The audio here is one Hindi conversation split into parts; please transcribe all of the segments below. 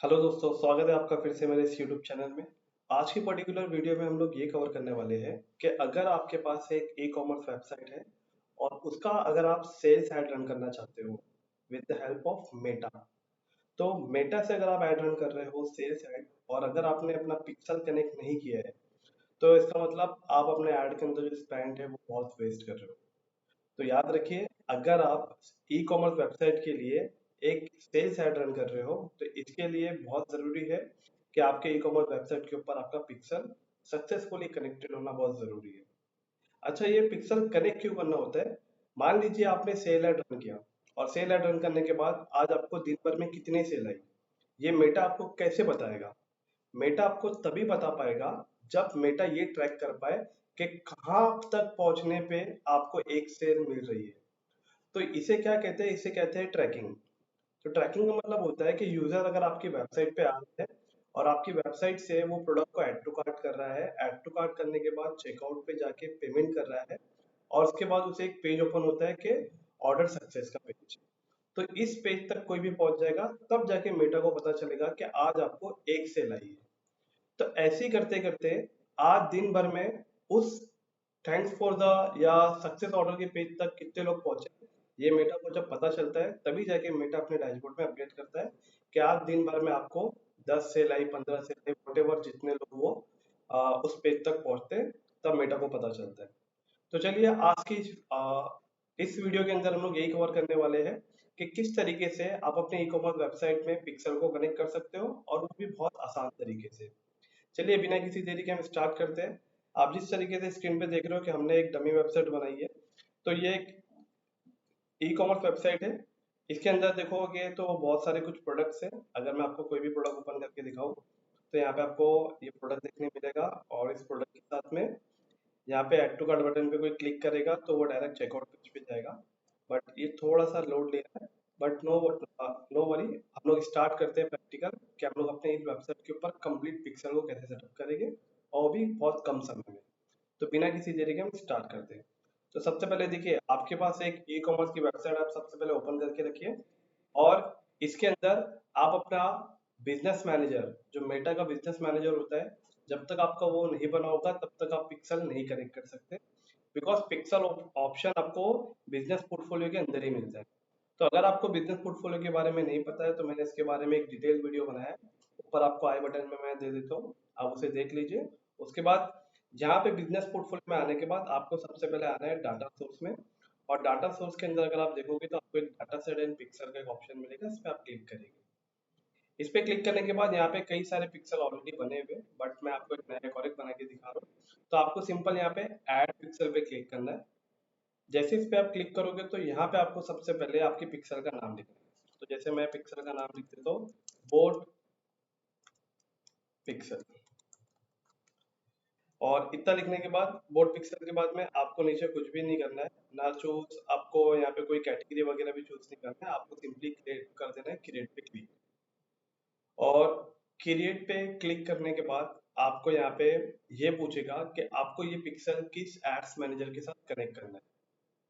हेलो दोस्तों, स्वागत है आपका फिर से मेरे इस यूट्यूब चैनल में। आज की पर्टिकुलर वीडियो में हम लोग ये कवर करने वाले हैं कि अगर आपके पास एक ई कॉमर्स वेबसाइट है और उसका अगर आप सेल्स ऐड रन करना चाहते हो with the help of Meta, तो मेटा से अगर आप ऐड रन कर रहे हो सेल्स ऐड और अगर आपने अपना पिक्सल कनेक्ट नहीं किया है, तो इसका मतलब आप अपने ऐड के अंदर जो स्पेंड है वो बहुत वेस्ट कर रहे हो। तो याद रखिए, अगर आप ई कॉमर्स वेबसाइट के लिए एक सेल्स ऐड रन कर रहे हो, तो इसके लिए बहुत ज़रूरी है कि आपके ई कॉमर्स वेबसाइट के ऊपर आपका पिक्सल सक्सेसफुली कनेक्टेड होना बहुत ज़रूरी है। अच्छा, ये पिक्सल कनेक्ट क्यों करना होता है? मान लीजिए आपने सेल ऐड रन किया और सेल ऐड रन करने के बाद आज आपको दिन भर में कितनी सेल आई, ये मेटा आपको कैसे बताएगा? मेटा आपको तभी बता पाएगा जब मेटा ये ट्रैक कर पाए कि कहाँ तक पहुंचने पे आपको एक सेल मिल रही है। तो इसे क्या कहते हैं? इसे कहते हैं ट्रैकिंग। तो ट्रैकिंग का मतलब होता है कि यूजर अगर आपकी वेबसाइट पे आ रहा है और आपकी वेबसाइट से वो प्रोडक्ट को ऐड टू कार्ट कर रहा है, ऐड टू कार्ट करने के बाद चेकआउट पे जाके पेमेंट कर रहा है और उसके बाद उसे एक पेज ओपन होता है कि ऑर्डर सक्सेस का पेज। तो इस पेज तक कोई भी पहुंच जाएगा, तब जाके मेटा को पता चलेगा कि आज आपको एक सेल आई है। तो ऐसे ही करते करते आज दिन भर में उस थैंक्स फॉर द या सक्सेस ऑर्डर के पेज तक कितने लोग पहुंचे, ये मेटा को जब पता चलता है तभी जाके मेटा अपने डैशबोर्ड में अपडेट करता है कि आज दिन भर में आपको 10 सेल आई, 15 सेल आई, वॉटेवर जितने लोग वो उस पेज तक पहुंचते हैं, तब मेटा को पता चलता है। तो चलिए, आज की इस वीडियो के अंदर हम लोग यही कवर करने वाले हैं कि किस तरीके से आप अपने ई कॉमर्स वेबसाइट में पिक्सल को कनेक्ट कर सकते हो, और वो भी बहुत आसान तरीके से। चलिए, बिना किसी देरी के हम स्टार्ट करते हैं। आप जिस तरीके से स्क्रीन पे देख रहे हो कि हमने एक डमी वेबसाइट बनाई है, तो ये एक ई कॉमर्स वेबसाइट है। इसके अंदर देखोगे तो बहुत सारे कुछ प्रोडक्ट्स हैं। अगर मैं आपको कोई भी प्रोडक्ट ओपन करके दिखाऊं, तो यहाँ पे आपको ये प्रोडक्ट देखने मिलेगा और इस प्रोडक्ट के साथ में यहाँ पे ऐड टू कार्ट बटन पे कोई क्लिक करेगा तो वो डायरेक्ट चेकआउट पेज पे जाएगा। बट ये थोड़ा सा लोड ले रहा है। बट नो वरी, हम लोग स्टार्ट करते हैं प्रैक्टिकल कि हम लोग अपने इस वेबसाइट के ऊपर कंप्लीट पिक्सल को कैसे सेटअप करेंगे, और वो भी बहुत कम समय में। तो बिना किसी देरी के हम स्टार्ट करते हैं। तो सबसे पहले देखिए, आपके पास एक ई कॉमर्स की वेबसाइट आप सबसे पहले ओपन करके रखिए और इसके अंदर आप अपना बिजनेस मैनेजर, जो मेटा का बिजनेस मैनेजर होता है, जब तक आपका वो नहीं बना होगा तब तक आप पिक्सल नहीं कनेक्ट कर सकते, बिकॉज पिक्सल ऑप्शन आपको बिजनेस पोर्टफोलियो के अंदर ही मिलता है। तो अगर आपको बिजनेस पोर्टफोलियो के बारे में नहीं पता है, तो मैंने इसके बारे में एक डिटेल वीडियो बनाया है, ऊपर आपको आई बटन में मैं दे देता हूँ, आप उसे देख लीजिए। उसके बाद यहाँ पे बिजनेस पोर्टफोलियो में आने के बाद आपको सबसे पहले आना है डाटा सोर्स में। और डाटा सोर्स के अंदर अगर आप देखोगे तो आपको एक डाटा सेट एंड पिक्सल का एक ऑप्शन मिलेगा, इस पे आप क्लिक करेंगे। इस पे क्लिक करने के बाद यहाँ पे कई सारे पिक्सल ऑलरेडी बने हुए, बट मैं आपको एक नया और एक बना के दिखा रहा हूँ। तो आपको सिंपल यहाँ पे ऐड पिक्सल पे क्लिक करना है। जैसे इस पे आप क्लिक करोगे तो यहाँ पे आपको सबसे पहले आपकी पिक्सल का नाम लिखना है। तो जैसे मैं पिक्सल का नाम लिख देता हूँ, बोट पिक्सल। और इतना लिखने के बाद, बोर्ड पिक्सल के बाद में आपको नीचे कुछ भी नहीं करना है, ना चूज आपको यहाँ पे कोई कैटेगरी वगैरह भी चूज नहीं करना है, आपको सिंपली क्रिएट कर देना है, क्रिएट पे क्लिक। और क्रिएट पे क्लिक करने के बाद आपको यहाँ पे ये पूछेगा कि आपको ये पिक्सल किस एड्स मैनेजर के साथ कनेक्ट करना है।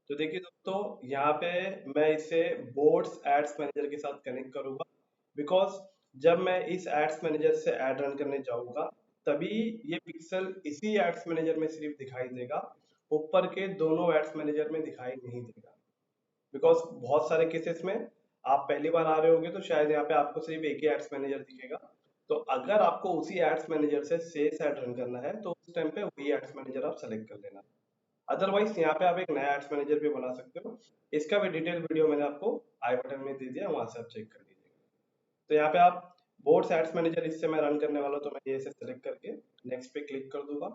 तो देखिए दोस्तों, यहाँ पे मैं इसे बोर्ड्स एड्स मैनेजर के साथ कनेक्ट करूंगा, बिकॉज जब मैं इस एड्स मैनेजर से ऐड रन करने जाऊंगा तभी ये पिक्सल इसी एड्स मैनेजर में सिर्फ दिखाई देगा, ऊपर के दोनों एड्स मैनेजर में दिखाई नहीं देगा। बिकॉज बहुत सारे केसेस में आप पहली बार आ रहे होंगे तो शायद यहाँ पे आपको सिर्फ एक ही एड्स मैनेजर दिखेगा। तो अगर आपको उसी एड्स मैनेजर से सेल्स ऐड रन करना है तो उस टाइम पे वही एड्स मैनेजर आप सेलेक्ट कर लेना। अदरवाइज यहाँ पे आप एक नया एड्स मैनेजर भी बना सकते हो। इसका भी डिटेल वीडियो मैंने आपको आई बटन में दे दिया, वहां से आप चेक कर लीजिएगा। तो यहाँ पे आप बोर्ड्स एड्स मैनेजर इससे मैं रन करने वाला हूँ, तो मैं ये इसे सेलेक्ट करके नेक्स्ट पे क्लिक कर दूंगा।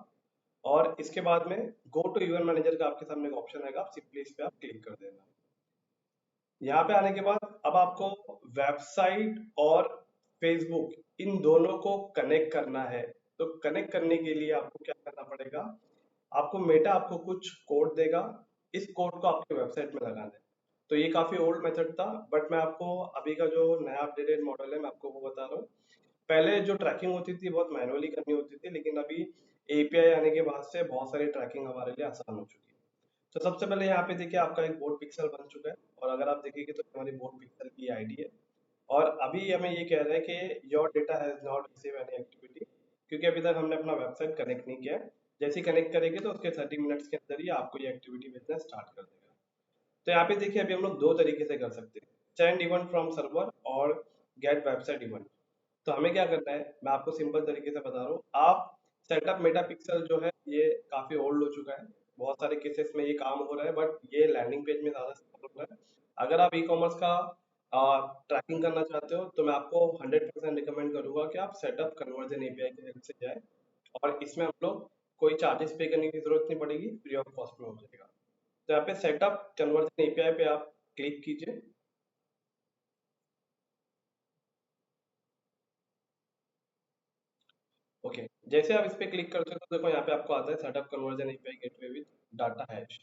और इसके बाद में गो टू इवेंट मैनेजर का आपके सामने एक ऑप्शन आएगा, आप सिंपली इस पे आप क्लिक कर देना। यहाँ पे आने के बाद अब आपको वेबसाइट और फेसबुक इन दोनों को कनेक्ट करना है। तो कनेक्ट करने के लिए आपको क्या करना पड़ेगा, आपको मेटा आपको कुछ कोड देगा, इस कोड को आपके वेबसाइट में लगाना है। तो ये काफी ओल्ड मेथड था, बट मैं आपको अभी का जो नया अपडेटेड मॉडल है मैं आपको वो बता रहा हूँ। पहले जो ट्रैकिंग होती थी बहुत मैनुअली करनी होती थी, लेकिन अभी एपीआई आने के बाद से बहुत सारी ट्रैकिंग हमारे लिए आसान हो चुकी है। तो सबसे पहले यहाँ पे देखिए आपका एक बोर्ड पिक्सल बन चुका है, और अगर आप देखेंगे तो हमारी बोर्ड पिक्सल की आईडी है। और अभी हमें ये कह रहा है कि your data has not receive any activity, क्योंकि अभी तक हमने अपना वेबसाइट कनेक्ट नहीं किया है। जैसे ही कनेक्ट करेंगे तो उसके 30 मिनट्स के अंदर ही आपको ये एक्टिविटी भेजना स्टार्ट कर देगा। तो यहाँ पे देखिए अभी हम लोग दो तरीके से कर सकते हैं, सेंड इवेंट फ्रॉम सर्वर और गेट वेबसाइट इवेंट। तो हमें क्या करना है, मैं आपको सिंपल तरीके से बता रहा हूँ। आप सेटअप मेटापिक्सल जो है ये काफी ओल्ड हो चुका है, बहुत सारे केसेस में ये काम हो रहा है, बट ये लैंडिंग पेज में ज्यादा इस्तेमाल हो रहा है। अगर आप ई कॉमर्स का ट्रैकिंग करना चाहते हो तो मैं आपको 100% रिकमेंड करूंगा कि आप सेटअप कन्वर्जन एपीआई की हेल्प से जाए, और इसमें हम लोग कोई चार्जेस पे करने की जरूरत नहीं पड़ेगी, फ्री ऑफ कॉस्ट में हो जाएगा। तो यहाँ पे सेटअप कन्वर्जन एपीआई पे आप क्लिक कीजिए। ओके, जैसे आप इस पे क्लिक करते हो तो देखो यहाँ पे आपको आता है setup conversion API gateway with data hash,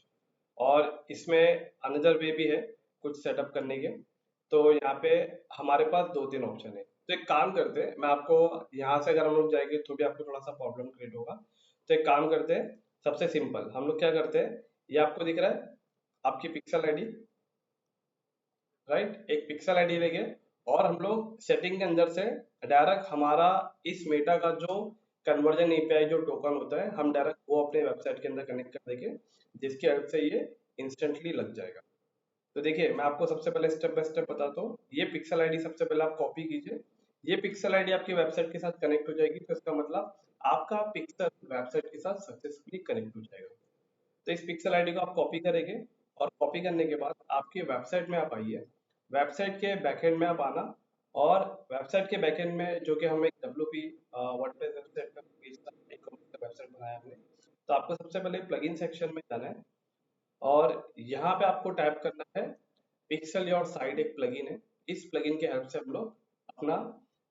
और इसमें अनदर वे भी है कुछ सेटअप करने के। तो यहाँ पे हमारे पास दो तीन ऑप्शन है। तो एक काम करते हैं, मैं आपको यहाँ से अगर हम लोग जाएंगे तो भी आपको थोड़ा सा प्रॉब्लम क्रिएट होगा। तो एक काम करते हैं, सबसे सिंपल हम लोग क्या करते हैं, ये आपको दिख रहा है आपकी पिक्सल आईडी, राइट? एक पिक्सल आईडी लेंगे और हम लोग सेटिंग के अंदर से डायरेक्ट हमारा इस मेटा का जो कन्वर्जन एपीआई जो टोकन होता है, हम डायरेक्ट वो अपने वेबसाइट के अंदर कनेक्ट कर देंगे, जिसकी हेल्प से ये इंस्टेंटली लग जाएगा। तो देखिए मैं आपको सबसे पहले स्टेप बाय स्टेप बताता हूँ। ये पिक्सल आईडी सबसे पहले आप कॉपी कीजिए, ये पिक्सल आईडी आपकी वेबसाइट के साथ कनेक्ट हो जाएगी, तो इसका मतलब आपका पिक्सल वेबसाइट के साथ सक्सेसफुली कनेक्ट हो जाएगा। तो इस पिक्सल आईडी को आप कॉपी करेंगे, और कॉपी करने के बाद आपकी वेबसाइट में आप आइए, वेबसाइट के बैकएंड में आप आना, और वेबसाइट के बैकएंड में जो कि हम एक डब्ल्यू पी वर्डप्रेस वेबसाइट का पेज था, एक वेबसाइट बनाया हमने। तो आपको सबसे पहले प्लगइन सेक्शन में जाना है, और यहाँ पे आपको टाइप करना है पिक्सल योर साइट, एक प्लगइन है। इस प्लगइन की हेल्प से हम लोग अपना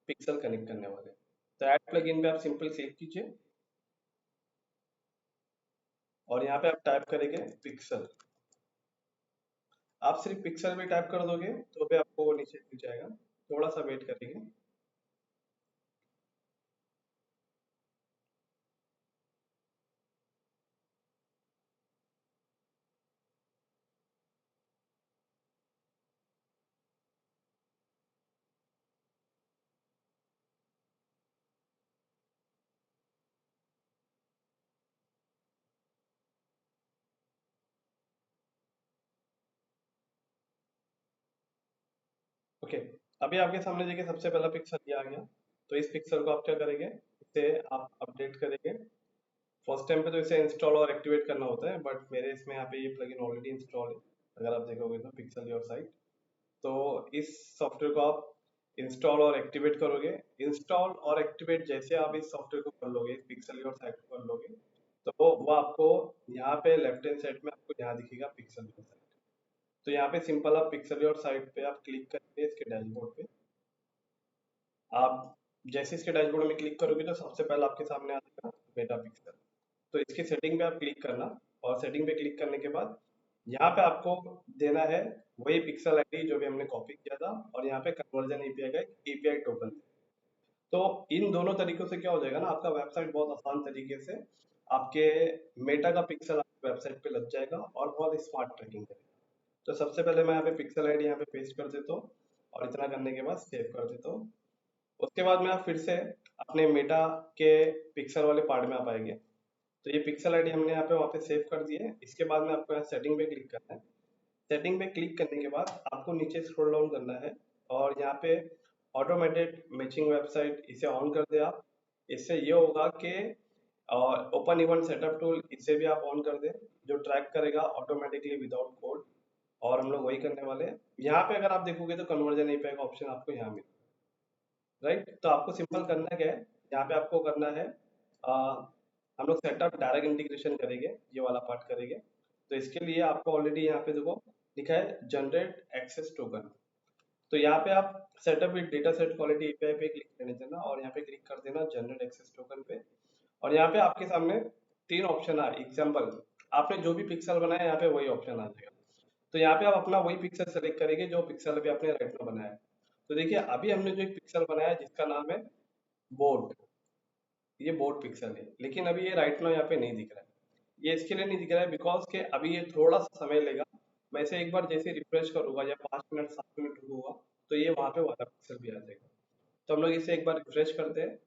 पिक्सल कनेक्ट करने वाले हैं। तो ऐड प्लगइन पे आप सिंपल क्लिक कीजिए, और यहाँ पे आप टाइप करेंगे पिक्सल। आप सिर्फ पिक्सल में टाइप कर दोगे तो भी आपको वो नीचे दिख जाएगा, थोड़ा सा वेट करेंगे। ओके, अभी आपके सामने देखिए सबसे पहला पिक्सल ये आ गया। तो इस पिक्सल को आप क्या करेंगे, इसे आप अपडेट करेंगे। फर्स्ट टाइम पे तो इसे इंस्टॉल और एक्टिवेट करना होता है, बट मेरे इसमें यहाँ पे ये प्लगइन ऑलरेडी इंस्टॉल है, अगर आप देखोगे तो पिक्सल योर साइट। तो इस सॉफ्टवेयर को आप इंस्टॉल और एक्टिवेट करोगे। इंस्टॉल और एक्टिवेट जैसे आप इस सॉफ्टवेयर को कर लोगे, पिक्सल योर साइट को कर लोगे, तो वो आपको यहाँ पे लेफ्ट हैंड साइड में आपको यहाँ दिखेगा पिक्सल योर साइट। तो यहाँ पे सिंपल आप पिक्सल योर साइट पे आप क्लिक करके इसके डैशबोर्ड पे आप जैसे इसके डैशबोर्ड में क्लिक करोगे तो सबसे पहले आपके सामने आ जाएगा मेटा पिक्सल। तो इसकी सेटिंग पे आप क्लिक करना, और सेटिंग पे क्लिक करने के बाद यहाँ पे आपको देना है वही पिक्सल आईडी जो भी हमने कॉपी किया था, और यहाँ पे कन्वर्जन एपीआई का एपीआई टोकन। तो इन दोनों तरीकों से क्या हो जाएगा ना, आपका वेबसाइट बहुत आसान तरीके से आपके मेटा का पिक्सल आपकी वेबसाइट पे लग जाएगा, और बहुत स्मार्ट ट्रैकिंग करेगा। तो सबसे पहले मैं यहाँ पे पिक्सल आईडी यहाँ पे पेस्ट कर देता हूँ, और इतना करने के बाद सेव कर देता हूँ। उसके बाद में आप फिर से अपने मेटा के पिक्सल वाले पार्ट में आप आएंगे। तो ये पिक्सल आईडी हमने यहाँ पे वहाँ पे सेव कर दी है। इसके बाद में आपको यहाँ सेटिंग पे क्लिक करना है। सेटिंग पे क्लिक करने के बाद आपको नीचे स्क्रॉल डाउन करना है, और यहाँ पे ऑटोमेटेड मैचिंग वेबसाइट इसे ऑन कर दे आप। इससे ये होगा कि ओपन इवेंट सेटअप टूल इसे भी आप ऑन कर दें, जो ट्रैक करेगा ऑटोमेटिकली विदाउट कोड। और हम लोग वही करने वाले हैं। यहाँ पे अगर आप देखोगे तो कन्वर्जन एपीआई का ऑप्शन आपको यहाँ मिलेगा, राइट? तो आपको सिंपल करना क्या है, यहाँ पे आपको करना है हम लोग सेटअप डायरेक्ट इंटीग्रेशन करेंगे, ये वाला पार्ट करेंगे। तो इसके लिए आपको ऑलरेडी यहाँ पे देखो लिखा है जनरेट एक्सेस टोकन। तो यहाँ पे आप setup with data set quality API पे क्लिक करने देना, और यहाँ पे क्लिक कर देना जनरेट एक्सेस टोकन पे। और यहाँ पे आपके सामने तीन ऑप्शन आ एग्जाम्पल, आपने जो भी पिक्सल बनाया यहाँ पे वही ऑप्शन आ जाएगा। तो यहाँ पे आप अपना वही पिक्सल सेलेक्ट करेंगे जो पिक्सल अभी आपने राइट में बनाया है। तो देखिए अभी हमने जो एक पिक्सल बनाया है जिसका नाम है बोर्ड, ये बोर्ड पिक्सल है, लेकिन अभी ये राइट नाउ यहाँ पे नहीं दिख रहा है। ये इसके लिए नहीं दिख रहा है बिकॉज के अभी ये थोड़ा सा समय लेगा। मैं इसे एक बार जैसे रिफ्रेश करूंगा या 5 मिनट 7 मिनट रुकूंगा, तो ये वहाँ पे वाला पिक्सल भी आ जाएगा। तो हम लोग इसे एक बार रिफ्रेश करते हैं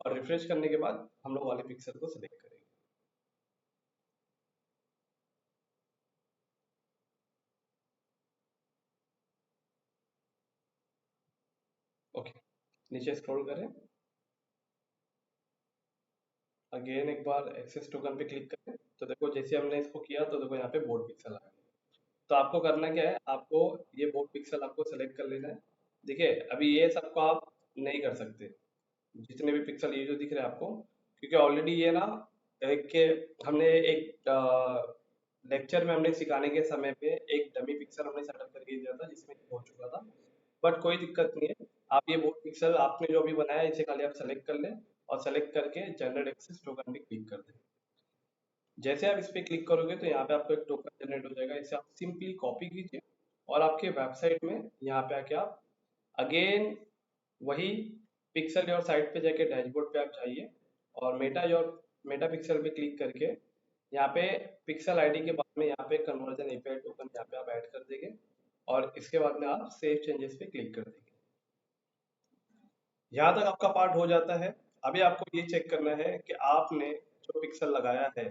और रिफ्रेश करने के बाद हम लोग वाले पिक्सल को सिलेक्ट करेंगे। ओके, नीचे स्क्रॉल करें, अगेन एक बार एक्सेस टोकन पे क्लिक करें, तो देखो जैसे हमने इसको किया तो देखो यहाँ पे बोर्ड पिक्सल आ गया। तो आपको करना क्या है, आपको ये बोर्ड पिक्सल आपको सेलेक्ट कर लेना है। देखिए अभी ये सबको आप नहीं कर सकते, जितने भी पिक्सल ये जो दिख रहे हैं आपको, क्योंकि ऑलरेडी ये ना एक के हमने एक लेक्चर में हमने सिखाने के समय पे एक डमी पिक्सल हमने सेटअप करके दिया था जिसमें हो चुका था। बट कोई दिक्कत नहीं है, आप ये बोर्ड पिक्सल आपने जो भी बनाया है इसे खाली आप सेलेक्ट कर लें और सेलेक्ट करके जनरेट एक्सेस टोकन पे क्लिक कर दें। जैसे आप इस पे क्लिक करोगे तो यहाँ पे आपको एक टोकन जनरेट हो जाएगा, इसे आप सिंपली कॉपी कीजिए और आपके वेबसाइट में यहाँ पे आके आप अगेन वही पिक्सल योर साइट पे जाके डैशबोर्ड पे आप जाइए और मेटा पिक्सल पे क्लिक करके यहाँ पे पिक्सल आईडी के बाद में यहाँ पे कन्वर्जन एपीआई टोकन यहाँ पे आप ऐड कर देंगे और इसके बाद में आप सेव चेंजेस पे क्लिक कर देंगे। यहाँ तक आपका पार्ट हो जाता है। अभी आपको ये चेक करना है कि आपने जो पिक्सल लगाया है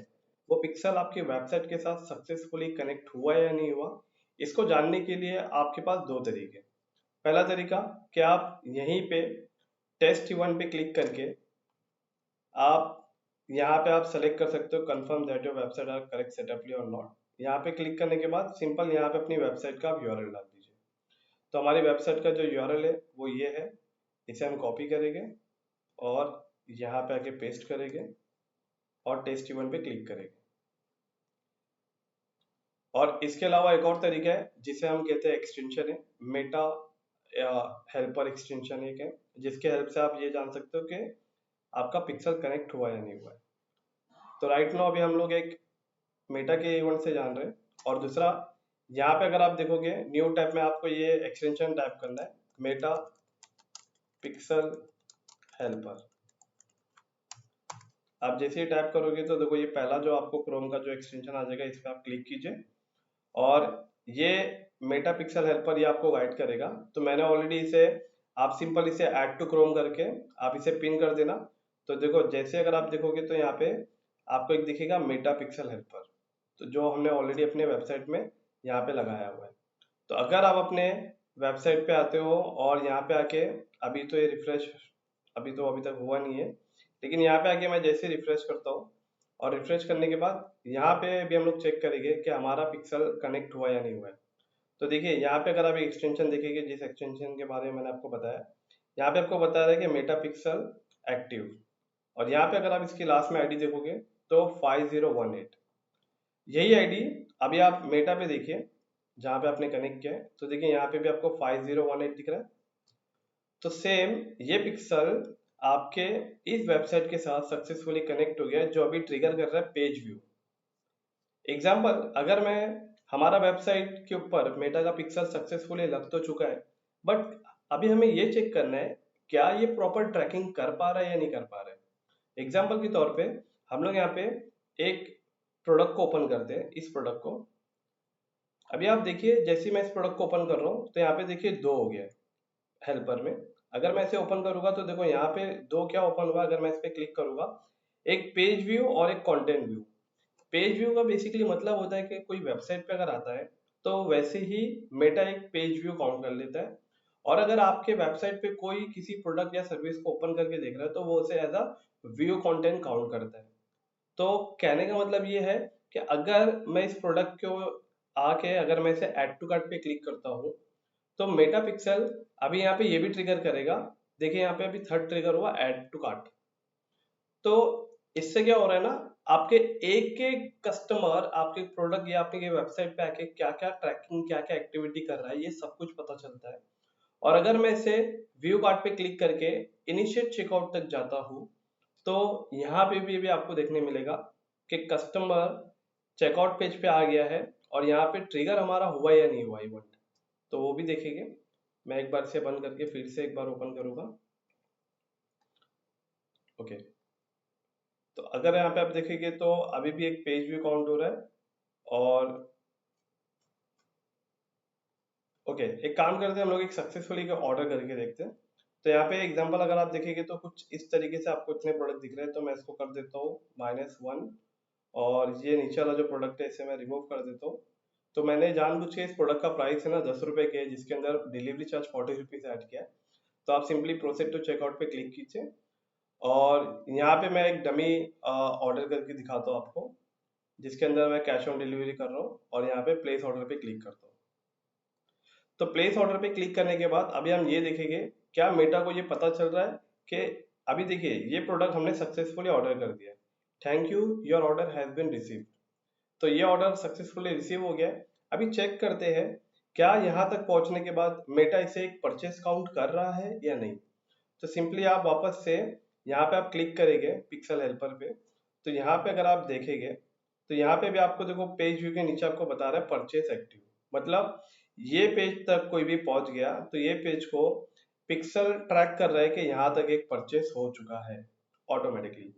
वो पिक्सल आपकी वेबसाइट के साथ सक्सेसफुली कनेक्ट हुआ या नहीं हुआ। इसको जानने के लिए आपके पास दो तरीके। पहला तरीका कि आप यहीं पे टेस्ट वन पे क्लिक करके आप यहाँ पे आप सेलेक्ट कर सकते हो confirm that your website are correct set up और नॉट। यहाँ पे क्लिक करने के बाद सिंपल यहाँ पे अपनी वेबसाइट का आप यूआरएल डाल दीजिए। तो हमारी वेबसाइट का जो यूआरएल है वो ये है, इसे हम कॉपी करेंगे और यहाँ पे आके पेस्ट करेंगे और टेस्ट वन पे क्लिक करेंगे। और इसके अलावा एक और तरीका है जिसे हम कहते हैं एक्सटेंशन है, मेटा हेल्पर एक्सटेंशन एक है, जिसके हेल्प से आप ये जान सकते हो कि आपका पिक्सल कनेक्ट हुआ या नहीं हुआ है। तो राइट नाउ अभी हम लोग एक मेटा के इवेंट से जान रहे हैं। और दूसरा, यहाँ पे अगर आप देखोगे न्यू टैब में आपको ये एक्सटेंशन टाइप करना है, मेटा पिक्सल हेल्पर। आप जैसे ही टाइप करोगे तो देखो ये पहला जो आपको क्रोम का जो एक्सटेंशन आ जाएगा इस पर आप क्लिक कीजिए और ये मेटा पिक्सल हेल्पर ये आपको गाइड करेगा। तो मैंने ऑलरेडी इसे, आप सिंपल इसे ऐड टू क्रोम करके आप इसे पिन कर देना। तो देखो जैसे अगर आप देखोगे तो यहाँ पे आपको एक दिखेगा मेटा पिक्सल हेल्पर, तो जो हमने ऑलरेडी अपने वेबसाइट में यहाँ पे लगाया हुआ है। तो अगर आप अपने वेबसाइट पे आते हो और यहाँ पे आके अभी तो ये रिफ्रेश अभी तक हुआ नहीं है, लेकिन यहाँ पे आके मैं जैसे रिफ्रेश करता हूँ और रिफ्रेश करने के बाद यहाँ पे भी हम लोग चेक करेंगे कि हमारा पिक्सल कनेक्ट हुआ या नहीं हुआ है। तो देखिए यहाँ पे अगर आप एक्सटेंशन देखेंगे, जिस एक्सटेंशन के बारे में मैंने आपको बताया, यहाँ पे आपको बता रहा है कि मेटा पिक्सल एक्टिव। और यहाँ पे अगर आप इसकी लास्ट में आईडी देखोगे तो 5018, यही आईडी अभी आप मेटा पे देखिए जहाँ पे आपने कनेक्ट किया है, तो देखिए यहाँ पे भी आपको 5018 दिख रहा है। तो सेम ये पिक्सल आपके इस वेबसाइट के साथ सक्सेसफुली कनेक्ट हो गया है, जो अभी ट्रिगर कर रहा है पेज व्यू। एग्जाम्पल, अगर मैं हमारा वेबसाइट के ऊपर मेटा का पिक्सल सक्सेसफुली लग तो चुका है, बट अभी हमें ये चेक करना है क्या ये प्रॉपर ट्रैकिंग कर पा रहा है या नहीं कर पा रहा है। एग्जाम्पल के तौर पे हम लोग यहाँ पे एक प्रोडक्ट को ओपन करते हैं, इस प्रोडक्ट को। अभी आप देखिए जैसे ही मैं इस प्रोडक्ट को ओपन कर रहा हूँ तो यहाँ पे देखिए दो हो गया हेल्पर में। अगर मैं इसे ओपन करूंगा तो देखो यहाँ पे दो क्या ओपन हुआ, अगर मैं इस पे क्लिक करूंगा, एक पेज व्यू और एक कंटेंट व्यू। पेज व्यू का बेसिकली मतलब होता है कि कोई वेबसाइट पे अगर आता है तो वैसे ही मेटा एक पेज व्यू काउंट कर लेता है, और अगर आपके वेबसाइट पे कोई किसी प्रोडक्ट या सर्विस को ओपन करके देख रहा है तो वो उसे as a view content count करता है। तो कहने का मतलब ये है कि अगर मैं इस प्रोडक्ट को आके अगर मैं इसे ऐड टू कार्ट पे क्लिक करता हूँ तो मेटा पिक्सल अभी यहाँ पे ये भी ट्रिगर करेगा। देखिए यहाँ पे अभी थर्ड ट्रिगर हुआ ऐड टू कार्ट। तो इससे क्या हो रहा है ना, आपके एक एक कस्टमर आपके प्रोडक्ट या आपके वेबसाइट पे आके क्या क्या ट्रैकिंग क्या क्या एक्टिविटी कर रहा है ये सब कुछ पता चलता है। और अगर मैं इसे व्यू कार्ट पे क्लिक करके इनिशिएट चेकआउट तक जाता हूँ तो यहाँ पे भी आपको देखने मिलेगा कि कस्टमर चेकआउट पेज पे आ गया है और यहाँ पे ट्रिगर हमारा हुआ या नहीं हुआ इवेंट, तो वो भी देखेंगे। मैं एक बार से बंद करके फिर से एक बार ओपन करूंगा। ओके, तो अगर यहाँ पे आप देखेंगे तो अभी भी एक पेज व्यू काउंट हो रहा है। और ओके, एक काम करते हैं, हम लोग एक सक्सेसफुली का ऑर्डर करके देखते हैं। तो यहाँ पे एग्जांपल अगर आप देखेंगे तो कुछ इस तरीके से आपको इतने प्रोडक्ट दिख रहे हैं, तो मैं इसको कर देता हूँ -1 और ये नीचे वाला जो प्रोडक्ट है इसे मैं रिमूव कर देता हूँ। तो मैंने जानबूझ के इस प्रोडक्ट का प्राइस है ना 10 रुपए के है, जिसके अंदर डिलीवरी चार्ज 40 रुपीज ऐड किया है। तो आप सिंपली प्रोसीड टू चेकआउट पे क्लिक कीजिए और यहाँ पे मैं एक डमी ऑर्डर करके दिखाता हूँ आपको, जिसके अंदर मैं कैश ऑन डिलीवरी कर रहा हूँ और यहाँ पे प्लेस ऑर्डर पे क्लिक करता हूँ। तो प्लेस ऑर्डर पे क्लिक करने के बाद अभी हम ये देखेंगे क्या मेटा को ये पता चल रहा है कि अभी देखिए ये प्रोडक्ट हमने सक्सेसफुली ऑर्डर कर दिया। Thank you, your order has been received. तो ये ऑर्डर सक्सेसफुली रिसीव हो गया है। अभी चेक करते हैं क्या यहाँ तक पहुंचने के बाद मेटा इसे एक परचेस काउंट कर रहा है या नहीं। तो सिंपली आप वापस से यहाँ पे आप क्लिक करेंगे पिक्सल हेल्पर पे, तो यहाँ पे अगर आप देखेंगे तो यहाँ पे भी आपको देखो पेज व्यू के नीचे आपको बता रहा है परचेस एक्टिव। मतलब ये पेज तक कोई भी पहुंच गया तो ये पेज को पिक्सल ट्रैक कर रहा है कि यहाँ तक एक परचेस हो चुका है ऑटोमेटिकली।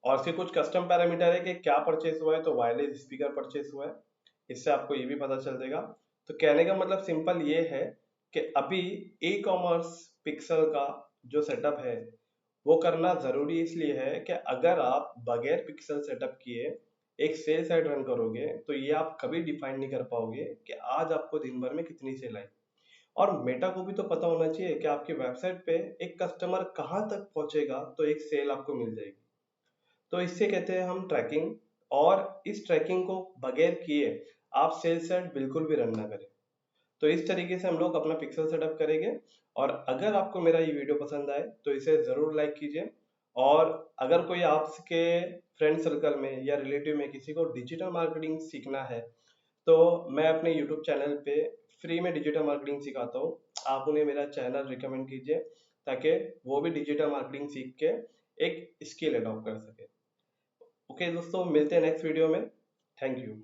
और उसके कुछ कस्टम पैरामीटर है कि क्या परचेस हुआ है, तो वायरलेस स्पीकर परचेस हुआ है, इससे आपको ये भी पता चल जाएगा। तो कहने का मतलब सिंपल ये है कि अभी ई कॉमर्स पिक्सल का जो सेटअप है वो करना जरूरी इसलिए है कि अगर आप बगैर पिक्सल सेटअप किए एक सेल साइट रन करोगे तो ये आप कभी डिफाइन नहीं कर पाओगे कि आज आपको दिन भर में कितनी सेल आई। और मेटा को भी तो पता होना चाहिए कि आपकी वेबसाइट पे एक कस्टमर कहाँ तक पहुंचेगा तो एक सेल आपको मिल जाएगी। तो इससे कहते हैं हम ट्रैकिंग, और इस ट्रैकिंग को बगैर किए आप सेल साइट बिल्कुल भी रन ना करें। तो इस तरीके से हम लोग अपना पिक्सल सेटअप करेंगे। और अगर आपको मेरा ये वीडियो पसंद आए तो इसे ज़रूर लाइक कीजिए। और अगर कोई आपके फ्रेंड सर्कल में या रिलेटिव में किसी को डिजिटल मार्केटिंग सीखना है तो मैं अपने यूट्यूब चैनल पे फ्री में डिजिटल मार्केटिंग सिखाता हूँ। आप उन्हें मेरा चैनल रिकमेंड कीजिए ताकि वो भी डिजिटल मार्केटिंग सीख के एक स्किल अडॉप्ट कर सके। ओके दोस्तों, मिलते हैं नेक्स्ट वीडियो में। Thank you.